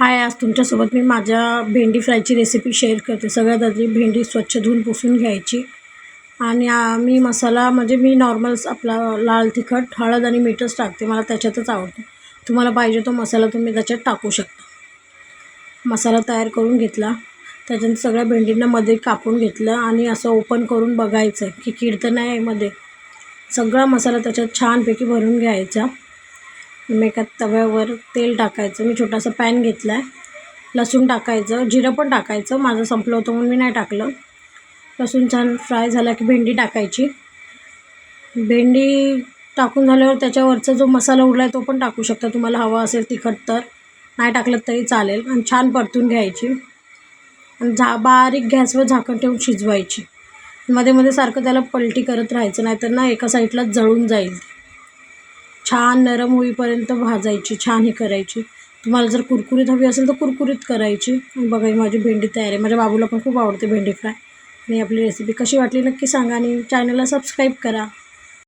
हाय, आज तुमच्यासोबत मी माझ्या भेंडी फ्रायची रेसिपी शेअर करते. सगळ्यात आधी भेंडी स्वच्छ धुवून पुसून घ्यायची आणि मी मसाला म्हणजे मी नॉर्मल्स आपला लाल तिखट, हळद आणि मीठच टाकते. मला त्याच्यातच आवडतं. तुम्हाला पाहिजे तो मसाला तुम्ही त्याच्यात टाकू शकता. मसाला तयार करून घेतला. त्याच्यानंतर सगळ्या भेंडींना मध्ये कापून घेतलं आणि असं ओपन करून बघायचं की कीड तर नाही आहे मध्ये. सगळा मसाला त्याच्यात छानपैकी भरून घ्यायचा. मग एका तव्यावर तेल टाकायचं. मी छोटासा पॅन घेतला आहे. लसूण टाकायचं, जिरं पण टाकायचं. माझं संपलं होतं म्हणून मी नाही टाकलं. लसूण छान फ्राय झाला की भेंडी टाकायची. भेंडी टाकून झाल्यावर त्याच्यावरचा जो मसाला उरला आहे तो पण टाकू शकता. तुम्हाला हवा असेल तिखट तर, नाही टाकलं तरी चालेल. आणि छान परतून घ्यायची आणि बारीक गॅसवर झाकण ठेवून शिजवायची. मध्ये मध्ये सारखं त्याला पलटी करत राहायचं, नाहीतर ना एका साईडला जळून जाईल. छान नरम होईपर्यंत भाजायची, छान हे करायची. तुम्हाला जर कुरकुरीत हवी असेल तर कुरकुरीत करायची. आणि बघा ही माझी भेंडी तयार आहे. माझ्या बाबूला पण खूप आवडते भेंडी फ्राय. आणि आपली रेसिपी कशी वाटली नक्की सांगा आणि चॅनलला सबस्क्राईब करा.